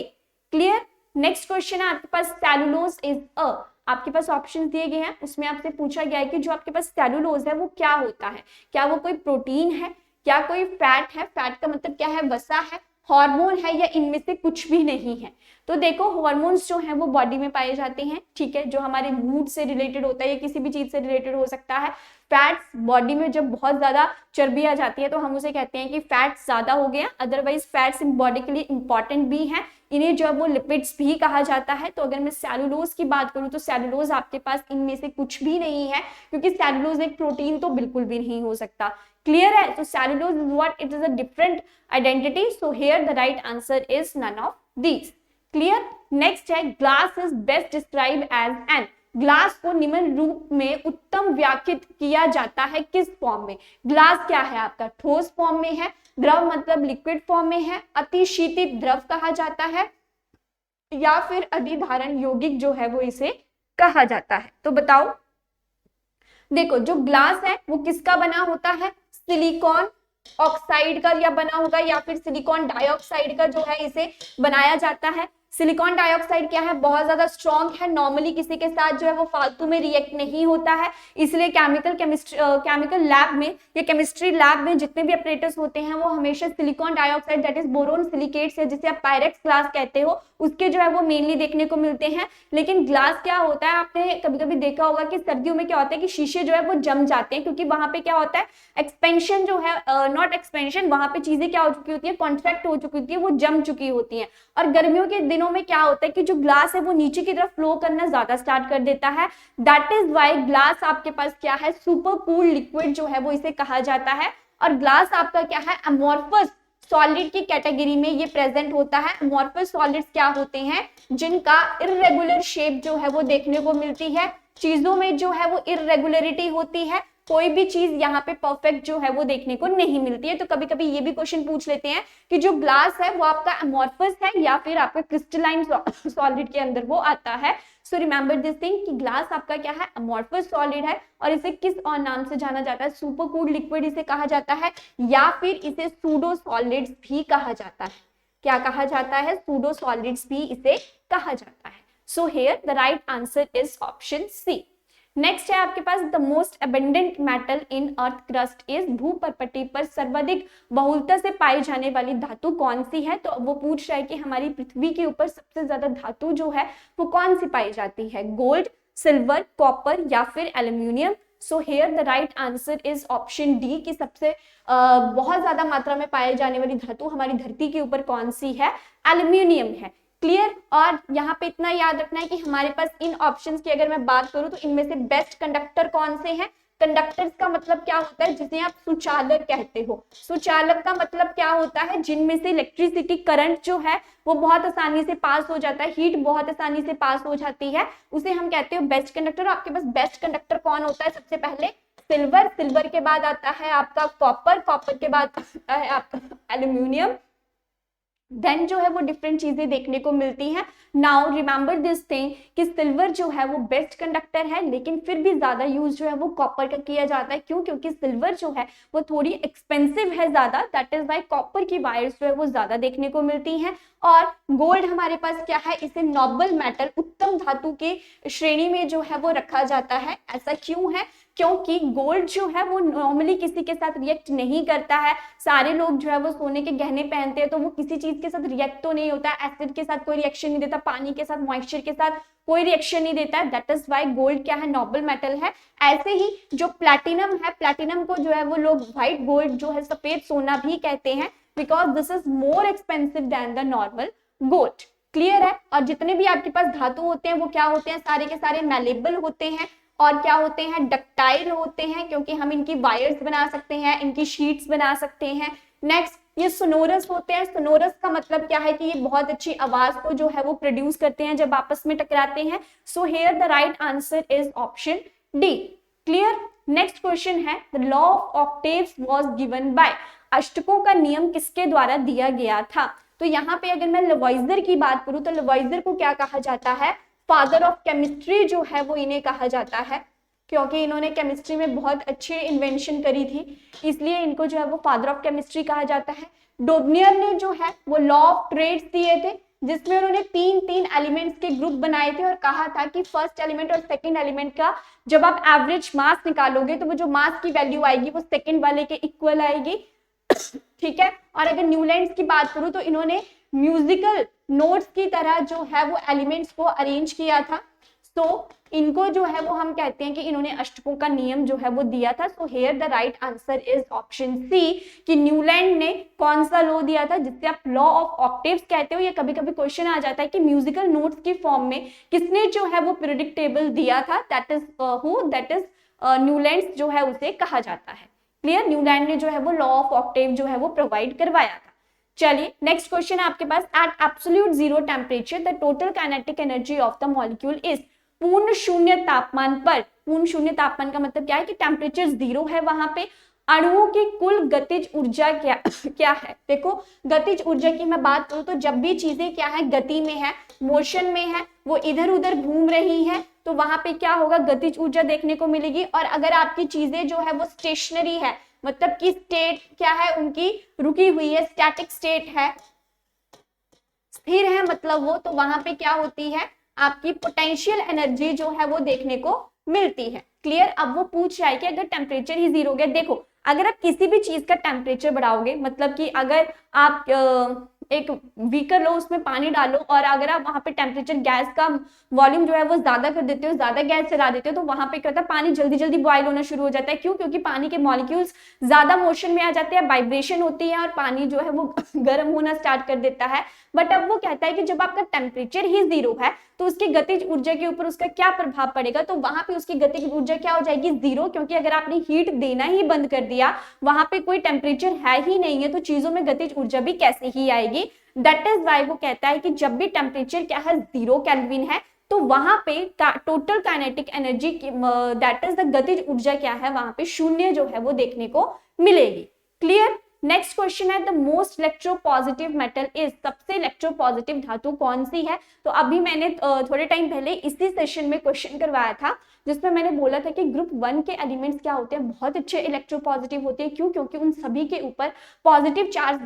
Clear, next question है आपके पास, सेलुलोज इज अ, आपके पास ऑप्शन दिए गए हैं, उसमें आपसे पूछा गया है कि जो आपके पास सेलुलोज है वो क्या होता है, क्या वो कोई प्रोटीन है, क्या कोई फैट है, फैट का मतलब क्या है, वसा है, हार्मोन है, या इनमें से कुछ भी नहीं है। तो देखो हार्मोन्स जो हैं वो बॉडी में पाए जाते हैं, ठीक है, जो हमारे मूड से रिलेटेड होता है या किसी भी चीज से रिलेटेड हो सकता है। फैट्स बॉडी में जब बहुत ज्यादा चर्बी आ जाती है तो हम उसे कहते हैं कि फैट्स ज्यादा हो गया। अदरवाइज फैट्स इन बॉडी के लिए इंपॉर्टेंट भी है, इन्हें जो है वो लिपिड्स भी कहा जाता है। तो अगर मैं सेलुलोज की बात करूं तो सेलुलोज आपके पास इनमें से कुछ भी नहीं है, क्योंकि सेलुलोज एक प्रोटीन तो बिल्कुल भी नहीं हो सकता। क्लियर है, तो cellulose is what, it is a different identity. So here the right answer is none of these. Clear, next है, glass is best describe as an, glass को निम्न रूप में उत्तम व्याख्यात किया जाता है किस फॉर्म में। ग्लास क्या है आपका, ठोस फॉर्म में है, द्रव मतलब लिक्विड फॉर्म में है, अतिशीतित द्रव कहा जाता है, या फिर अधिधारण यौगिक जो है वो इसे कहा जाता है। तो बताओ, देखो जो ग्लास है वो किसका बना होता है, सिलिकॉन ऑक्साइड का या बना होगा, या फिर सिलिकॉन डाइऑक्साइड का जो है इसे बनाया जाता है। सिलिकॉन डाइऑक्साइड क्या है, बहुत ज्यादा स्ट्रॉन्ग है, नॉर्मली किसी के साथ जो है वो फालतू में रिएक्ट नहीं होता है, इसलिए केमिकल लैब में या केमिस्ट्री लैब में जितने भी ऑपरेटर्स होते हैं वो हमेशा silicon dioxide that is boron silicates, जिसे आप पायरेक्स ग्लास कहते हो, उसके जो है वो मेनली देखने को मिलते हैं। लेकिन ग्लास क्या होता है, आपने कभी कभी देखा होगा कि सर्दियों में क्या होता है कि शीशे जो है वो जम जाते हैं, क्योंकि वहां पे क्या होता है, एक्सपेंशन जो है, नॉट एक्सपेंशन, वहां पे चीजें क्या हो चुकी होती है, कॉन्ट्रैक्ट हो चुकी होती है, वो जम चुकी होती है। और गर्मियों के दिनों में क्या होता है कि जो ग्लास है वो नीचे की तरफ फ्लो करना ज्यादा स्टार्ट कर देता है। दैट इज वाई ग्लास आपके पास क्या है, सुपर कूल लिक्विड जो है वो इसे कहा जाता है। और ग्लास आपका क्या है, अमोर्फस सॉलिड की कैटेगरी में ये प्रेजेंट होता है। अमोर्फस सॉलिड्स क्या होते हैं, जिनका इर्रेगुलर शेप जो है वो देखने को मिलती है, चीजों में जो है वो इर्रेगुलरिटी होती है, कोई भी चीज यहाँ पे परफेक्ट जो है वो देखने को नहीं मिलती है। तो कभी कभी ये भी क्वेश्चन पूछ लेते हैं कि जो ग्लास है वो आपका अमोर्फस है या फिर आपका क्रिस्टलाइन सॉलिड के अंदर वो आता है। सो रिमेंबर दिस थिंग कि ग्लास आपका क्या है, अमॉर्फस सॉलिड है और इसे किस और नाम से जाना जाता है, सुपर कूल्ड लिक्विड इसे कहा जाता है या फिर इसे सूडो सॉलिड्स भी कहा जाता है। क्या कहा जाता है, सूडो सॉलिड्स भी इसे कहा जाता है। So here the right answer is option C. Next है आपके पास the most abundant metal in earth crust is, भूपर्पटी पर सर्वाधिक बहुलता से पाई जाने वाली धातु कौन सी है। तो वो पूछ रहा है कि हमारी पृथ्वी के ऊपर सबसे ज्यादा धातु जो है वो कौन सी पाई जाती है, गोल्ड, सिल्वर, कॉपर या फिर aluminium. So here the right answer is option D कि सबसे बहुत ज्यादा मात्रा में पाई जाने वाली धातु हमारी धरती के ऊपर कौन सी है, एल्यूमिनियम है। क्लियर। और यहाँ पे इतना याद रखना है कि हमारे पास इन ऑप्शंस की अगर मैं बात करूं तो इनमें से बेस्ट कंडक्टर कौन से हैं। कंडक्टर्स का मतलब क्या होता है, जिसे आप सुचालक कहते हो। सुचालक का मतलब क्या होता है, जिनमें से इलेक्ट्रिसिटी करंट जो है वो बहुत आसानी से पास हो जाता है, हीट बहुत आसानी से पास हो जाती है, उसे हम कहते हो बेस्ट कंडक्टर। आपके पास बेस्ट कंडक्टर कौन होता है, सबसे पहले सिल्वर, सिल्वर के बाद आता है आपका कॉपर, कॉपर के बाद आता है आपका एल्यूमिनियम। देन जो है वो डिफरेंट चीजें देखने को मिलती हैं। नाउ रिमेंबर दिस थिंग कि सिल्वर जो है वो बेस्ट कंडक्टर है, लेकिन फिर भी ज्यादा यूज जो है वो कॉपर का किया जाता है। क्यों? क्योंकि सिल्वर जो है वो थोड़ी एक्सपेंसिव है ज्यादा, दैट इज वाई कॉपर की वायर्स जो है वो ज्यादा देखने को मिलती हैं। और गोल्ड हमारे पास क्या है, इसे नोबल मेटल, उत्तम धातु के श्रेणी में जो है वो रखा जाता है। ऐसा क्यों है? क्योंकि गोल्ड जो है वो नॉर्मली किसी के साथ रिएक्ट नहीं करता है। सारे लोग जो है वो सोने के गहने पहनते हैं तो वो किसी चीज के साथ रिएक्ट तो नहीं होता, एसिड के साथ कोई रिएक्शन नहीं देता, पानी के साथ, मॉइस्चर के साथ कोई रिएक्शन नहीं देता है। दैट इज व्हाई गोल्ड क्या है, नोबल मेटल है। ऐसे ही जो प्लैटिनम है, प्लैटिनम को जो है वो लोग व्हाइट गोल्ड जो है, सफेद सोना भी कहते हैं, because this is more expensive than the normal gold. Clear है। और जितने भी आपके पास धातु होते हैं वो क्या होते हैं, सारे के सारे मैलेबल होते हैं और क्या होते हैं, डक्टाइल होते हैं, क्योंकि हम इनकी वायर्स बना सकते हैं, इनकी शीट्स बना सकते हैं। नेक्स्ट ये सोनोरस होते हैं। सोनोरस का मतलब क्या है कि ये बहुत अच्छी आवाज को जो है वो प्रोड्यूस करते हैं जब आपस में टकराते हैं। So here the right answer is option D. Clear. Next question है the law of octaves was given by, अष्टकों का नियम किसके द्वारा दिया गया था। तो यहाँ पे अगर मैं लवाइजर की बात करूं तो लवाइजर को क्या कहा जाता है, फादर ऑफ केमिस्ट्री जो है वो इन्हें कहा जाता है, क्योंकि इन्होंने केमिस्ट्री में बहुत अच्छी इन्वेंशन करी थी, इसलिए इनको जो है वो फादर ऑफ केमिस्ट्री कहा जाता है। डोबनियर ने जो है वो लॉ ऑफ ट्रेड्स दिए थे, जिसमें उन्होंने तीन तीन एलिमेंट्स के ग्रुप बनाए थे और कहा था कि फर्स्ट एलिमेंट और सेकंड एलिमेंट का जब आप एवरेज मास निकालोगे तो वो जो मास की वैल्यू आएगी वो सेकंड वाले के इक्वल आएगी। ठीक है। और अगर न्यूलैंड्स की बात करूं तो इन्होंने म्यूजिकल नोट्स की तरह जो है वो एलिमेंट्स को अरेंज किया था। सो इनको जो है वो हम कहते हैं कि इन्होंने अष्टकों का नियम जो है वो दिया था। So here the right answer is option C कि न्यूलैंड ने कौन सा लॉ दिया था, जिससे आप लॉ ऑफ ऑक्टेव्स कहते हो। ये कभी कभी क्वेश्चन आ जाता है कि म्यूजिकल नोट्स की फॉर्म में किसने जो है वो पीरियोडिक टेबल दिया था, that is who, that is Newlands जो है उसे कहा जाता है। क्लियर। न्यूलैंड ने जो है वो लॉ ऑफ ऑक्टेव जो है वो प्रोवाइड करवाया था। चलिए नेक्स्ट क्वेश्चन है आपके पास, at absolute zero temperature the total kinetic energy of the molecule is, पूर्ण शून्य तापमान पर, पूर्ण शून्य तापमान का मतलब क्या है कि टेम्परेचर जीरो है, वहां पे अणुओं की कुल गतिज ऊर्जा क्या है। देखो गतिज ऊर्जा की मैं बात करूं तो जब भी चीजें क्या है, गति में है, मोशन में है, वो इधर उधर घूम रही है, तो वहां पे क्या होगा, गतिज ऊर्जा देखने को मिलेगी। और अगर आपकी चीजें जो है वो स्टेशनरी है, मतलब कि स्टेट क्या है उनकी, रुकी हुई है, स्टैटिक स्टेट है, स्थिर है मतलब वो, तो वहां पे क्या होती है, आपकी पोटेंशियल एनर्जी जो है वो देखने को मिलती है। क्लियर। अब वो पूछ रहा है कि अगर टेम्परेचर ही जीरो हो गया, देखो अगर आप किसी भी चीज का टेम्परेचर बढ़ाओगे, मतलब कि अगर आप एक बीकर लो, उसमें पानी डालो और अगर आप वहां पे टेम्परेचर, गैस का वॉल्यूम जो है वो ज्यादा कर देते हो, ज्यादा गैस चला देते हो, तो वहां पे क्या होता है, पानी जल्दी जल्दी बॉयल होना शुरू हो जाता है। क्यों? क्योंकि पानी के मॉलिक्यूल्स ज्यादा मोशन में आ जाते हैं, वाइब्रेशन होती है और पानी जो है वो गर्म होना स्टार्ट कर देता है। बट अब वो कहता है कि जब आपका टेम्परेचर ही जीरो है तो उसकी गतिज ऊर्जा के ऊपर उसका क्या प्रभाव पड़ेगा, तो वहां पे उसकी गतिज ऊर्जा क्या हो जाएगी, जीरो, क्योंकि अगर आपने हीट देना ही बंद कर दिया, वहां पे कोई टेम्परेचर है ही नहीं है, तो चीजों में गतिज ऊर्जा भी कैसे ही आएगी। दैट इज वाई वो कहता है कि जब भी टेम्परेचर क्या है, 0 केल्विन है, तो वहां पे total kinetic energy that is the गतिज ऊर्जा क्या है, वहां पे शून्य जो है वो देखने को मिलेगी। क्लियर। नेक्स्ट क्वेश्चन है the most electropositive metal is, सबसे इलेक्ट्रोपॉजिटिव धातु कौन सी है। तो अभी मैंने थोड़े टाइम पहले इसी सेशन में क्वेश्चन करवाया था जिसमें मैंने बोला था कि ग्रुप 1 के एलिमेंट्स क्या होते हैं, बहुत अच्छे इलेक्ट्रोपॉजिटिव होते हैं। क्यों? क्योंकि उन सभी के ऊपर पॉजिटिव चार्ज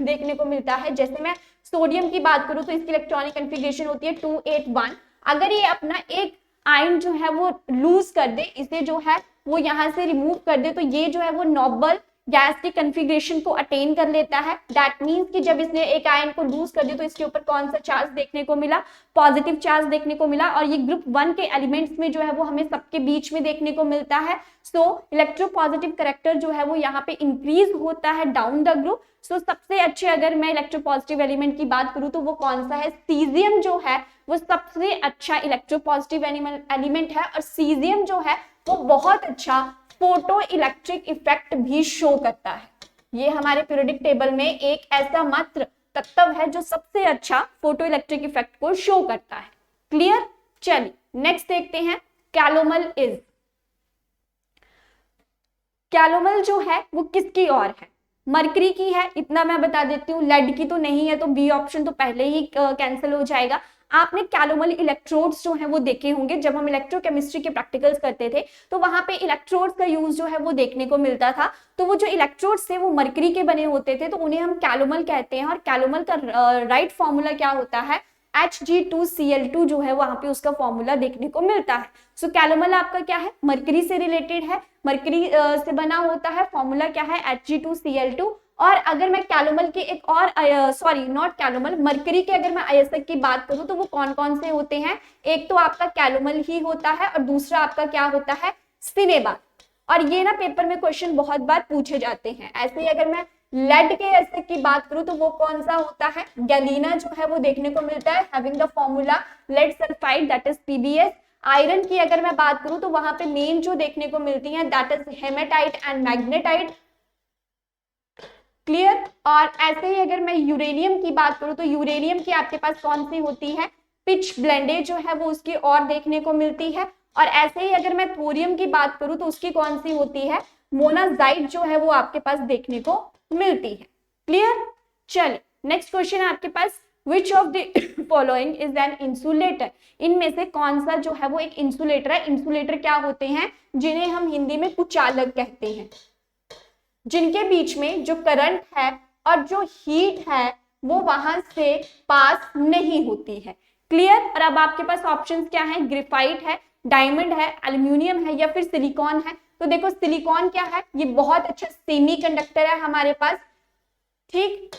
देखने को मिलता है। जैसे मैं सोडियम की बात करूं तो इसकी इलेक्ट्रॉनिक कन्फिगरेशन होती है 281। अगर ये अपना एक आयन जो है वो लूज कर दे, इसे जो है वो यहाँ से रिमूव कर दे, तो ये जो है वो नोबल गैस की कन्फिग्रेशन को अटेन कर लेता है। दैट मीन्स कि जब इसने एक आयन को लूज कर दिया तो इसके ऊपर कौन सा चार्ज देखने को मिला, पॉजिटिव चार्ज देखने को मिला। और ये ग्रुप 1 के एलिमेंट्स में जो है वो हमें सबके बीच में देखने को मिलता है। सो इलेक्ट्रोपॉजिटिव कैरेक्टर जो है वो यहाँ पे इंक्रीज होता है डाउन द ग्रुप। सो सबसे अच्छे अगर मैं इलेक्ट्रोपॉजिटिव एलिमेंट की बात करूं तो वो कौन सा है, सीजियम जो है वो सबसे अच्छा इलेक्ट्रोपॉजिटिव एलिमेंट है। और सीजियम जो है वो बहुत अच्छा फोटो इलेक्ट्रिक इफेक्ट भी शो करता है। ये हमारे पीरियोडिक टेबल में एक ऐसा मात्र तत्व है जो सबसे अच्छा फोटो इलेक्ट्रिक इफेक्ट को शो करता है। क्लियर? चलिए नेक्स्ट देखते हैं, कैलोमल इज, कैलोमल जो है वो किसकी ओर है, मरकरी की है, इतना मैं बता देती हूँ। लेड की तो नहीं है, तो बी ऑप्शन तो पहले ही कैंसिल हो जाएगा। आपने कैलोमल इलेक्ट्रोड्स जो है वो देखे होंगे, जब हम इलेक्ट्रोकेमिस्ट्री के प्रैक्टिकल्स करते थे तो वहां पे इलेक्ट्रोड्स का यूज जो है वो देखने को मिलता था। तो वो जो इलेक्ट्रोड्स थे वो मरकरी के बने होते थे, तो उन्हें हम कैलोमल कहते हैं। और कैलोमल का राइट फॉर्मूला क्या होता है, Hg2Cl2 जो है वहां पे उसका फॉर्मूला देखने को मिलता है। सो कैलोमल आपका क्या है, मरकरी से रिलेटेड है, मरकरी से बना होता है, फॉर्मूला क्या है Hg2Cl2। और अगर मैं कैलोमल के एक और सॉरी नॉट कैलोमल, मरकरी के अगर मैं अयस्क की बात करूं तो वो कौन कौन से होते हैं, एक तो आपका कैलोमल ही होता है और दूसरा आपका क्या होता है, सिनेबार। और ये ना पेपर में क्वेश्चन बहुत बार पूछे जाते हैं। ऐसे ही अगर मैं लेड के अयस्क की बात करूं तो वो कौन सा होता है, गैलीना जो है वो देखने को मिलता है, having the formula lead sulphide that is PbS। Iron की अगर मैं बात करूं तो वहां पे मेन जो देखने को मिलती है that is haematite and magnetite. Clear? और ऐसे ही अगर मैं यूरेनियम की बात करूं तो यूरेनियम की आपके पास कौन सी होती है, पिच ब्लेंडे जो है वो उसकी और देखने को मिलती है। और ऐसे ही अगर मैं थोरियम की बात करूं तो उसकी कौन सी होती है, मोनाजाइट जो है वो आपके पास देखने को मिलती है। क्लियर? चलिए नेक्स्ट क्वेश्चन है आपके पास, which of the following is an insulator, इनमें से कौन सा जो है वो एक इंसुलेटर है। इंसुलेटर क्या होते हैं, जिन्हें हम हिंदी में कुचालक कहते हैं, जिनके बीच में जो करंट है और जो हीट है वो वहां से पास नहीं होती है। क्लियर? और अब आपके पास ऑप्शंस क्या है, ग्रेफाइट है, डायमंड है, एल्यूमिनियम है या फिर सिलिकॉन है। तो देखो सिलिकॉन क्या है, ये बहुत अच्छा सेमीकंडक्टर है हमारे पास, ठीक,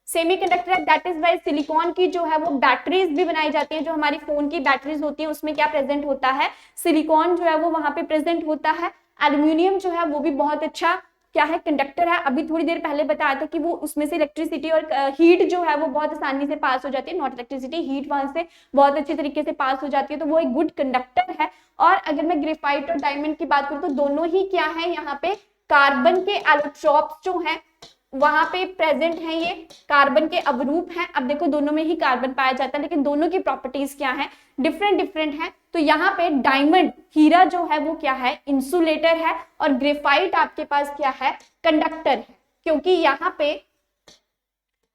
सेमीकंडक्टर है। दैट इज वाई सिलिकॉन की जो है वो बैटरीज भी बनाई जाती है, जो हमारी फोन की बैटरीज होती है उसमें क्या प्रेजेंट होता है, सिलिकॉन जो है वो वहां पे प्रेजेंट होता है। एल्यूमिनियम जो है वो भी बहुत अच्छा क्या है, कंडक्टर है। अभी थोड़ी देर पहले बताया था कि वो उसमें से इलेक्ट्रिसिटी और हीट जो है वो बहुत आसानी से पास हो जाती है, नॉट इलेक्ट्रिसिटी, हीट वहां से बहुत अच्छे तरीके से पास हो जाती है, तो वो एक गुड कंडक्टर है। और अगर मैं ग्रेफाइट और डायमंड की बात करूं तो दोनों ही क्या है, यहाँ पे कार्बन के एलोट्रोप्स जो है वहां पे प्रेजेंट है, ये कार्बन के अवरूप हैं। अब देखो दोनों में ही कार्बन पाया जाता है लेकिन दोनों की प्रॉपर्टीज क्या है, डिफरेंट डिफरेंट है। तो यहाँ पे डायमंड हीरा जो है वो क्या है, इंसुलेटर है, और ग्रेफाइट आपके पास क्या है, कंडक्टर है। क्योंकि यहाँ पे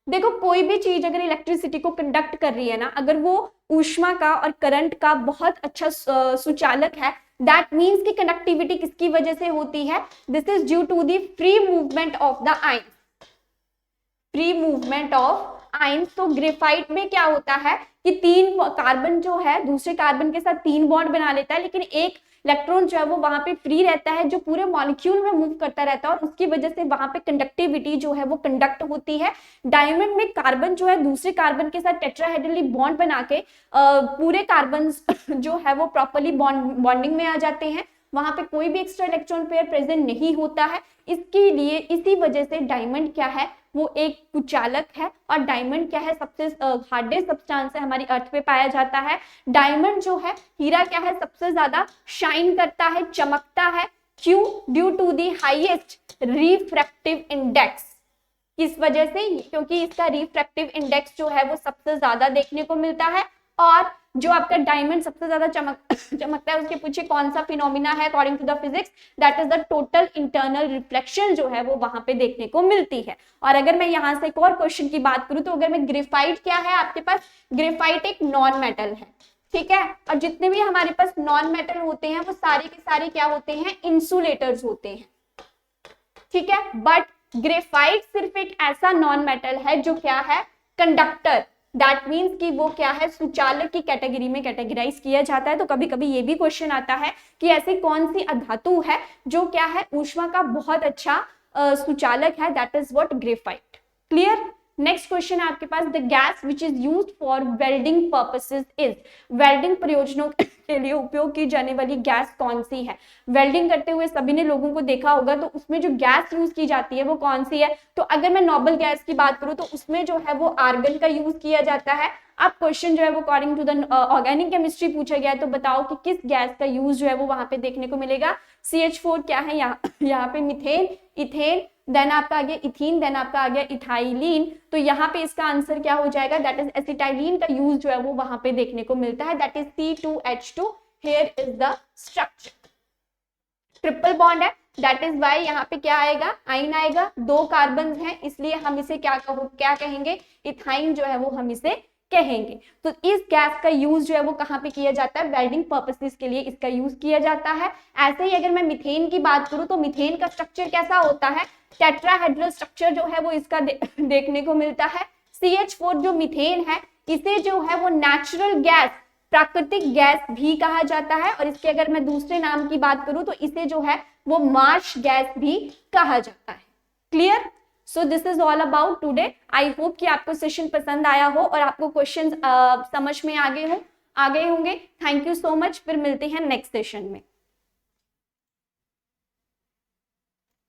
देखो कोई भी चीज अगर इलेक्ट्रिसिटी को कंडक्ट कर रही है ना, अगर वो ऊष्मा का और करंट का बहुत अच्छा सुचालक है, दैट मीन्स की कंडक्टिविटी किसकी वजह से होती है, this is due to the free movement of the ion, free movement of ion. तो ग्रेफाइट में क्या होता है कि तीन कार्बन जो है दूसरे कार्बन के साथ तीन बॉन्ड बना लेता है, लेकिन एक इलेक्ट्रॉन जो है वो वहां पे फ्री रहता है, जो पूरे मॉलिक्यूल में मूव करता रहता है, और उसकी वजह से वहां पे कंडक्टिविटी जो है वो कंडक्ट होती है। डायमंड में कार्बन जो है दूसरे कार्बन के साथ टेट्राहेड्रली बॉन्ड बना के पूरे कार्बन जो है वो प्रॉपरली बॉन्डिंग में आ जाते हैं, वहां पे कोई भी एक्स्ट्रा इलेक्ट्रॉन पेयर प्रेजेंट नहीं होता है। इसके लिए इसी वजह से डायमंड क्या है, वो एक कुचालक है। और डायमंड क्या है, सबसे हार्डेस्ट सब्सटेंस है, हमारी अर्थ पे पाया जाता है। डायमंड जो है, हीरा क्या है, सबसे ज्यादा शाइन करता है, चमकता है। क्यों? Due to the highest refractive index. किस वजह से? क्योंकि इसका रिफ्रैक्टिव इंडेक्स जो है वो सबसे ज्यादा देखने को मिलता है। और जो आपका डायमंड सबसे ज्यादा चमकता है उसके पीछे कौन सा फिनोमिना है according to the physics, that is the total internal reflection जो है वो वहां पे देखने को मिलती है। और अगर मैं यहाँ से एक और क्वेश्चन की बात करूं तो अगर मैं ग्रेफाइट, क्या है आपके पास, ग्रेफाइट एक नॉन मेटल है, ठीक है, और जितने भी हमारे पास नॉन मेटल होते हैं वो सारे के सारे क्या होते हैं, इंसुलेटर्स होते हैं, ठीक है। बट ग्रेफाइट सिर्फ एक ऐसा नॉन मेटल है जो क्या है, कंडक्टर, दैट मीन्स कि वो क्या है, सुचालक की कैटेगरी में कैटेगराइज किया जाता है। तो कभी कभी ये भी क्वेश्चन आता है कि ऐसी कौन सी अधातु है जो क्या है, ऊष्मा का बहुत अच्छा सुचालक है, that is what, graphite. Clear. Next question है आपके पास, the gas which is used for welding purposes is, welding प्रयोजनों के लिए उपयोग की जाने वाली गैस कौन सी है। वेल्डिंग करते हुए सभी ने लोगों को देखा होगा, तो उसमें जो गैस यूज की जाती है वो कौन सी है। तो अगर मैं नोबल गैस की बात करूं तो उसमें जो है वो आर्गन का यूज किया जाता है। अब क्वेश्चन जो है वो according to the organic chemistry पूछा गया है, तो बताओ कि किस गैस का यूज जो है वो वहां पे देखने को मिलेगा। CH4 क्या है, यहाँ पे मिथेन, इथेन, देन आपका आ गया इथीन, देन आपका आ गया इथाइलिन। तो यहाँ पे इसका आंसर क्या हो जाएगा, दैट इज एसिटाइलिन का यूज जो है वो वहां पे देखने को मिलता है, that is C2H2। Here is the structure, triple bond है, दैट इज वाई यहाँ पे क्या आएगा, आइन आएगा, 2 कार्बन हैं, इसलिए हम इसे क्या कहेंगे, इथाइन जो है वो हम इसे कहेंगे। तो इस गैस का यूज जो है वो कहाँ पे किया जाता है, वेल्डिंग पर्पसेस के लिए इसका यूज किया जाता है। ऐसे ही अगर मैं मीथेन की बात करूं तो मीथेन का स्ट्रक्चर कैसा होता है, टेट्राहेड्रल स्ट्रक्चर जो है वो इसका देखने को मिलता है। CH4 जो मीथेन है इसे जो है वो नेचुरल गैस, प्राकृतिक गैस भी कहा जाता है, और इसके अगर मैं दूसरे नाम की बात करूं तो इसे जो है वो मार्श गैस भी कहा जाता है। Clear. So this is all about today. I hope कि आपको सेशन पसंद आया हो और आपको क्वेश्चंस समझ में आ गए होंगे। थैंक यू सो मच, फिर मिलते हैं नेक्स्ट सेशन में।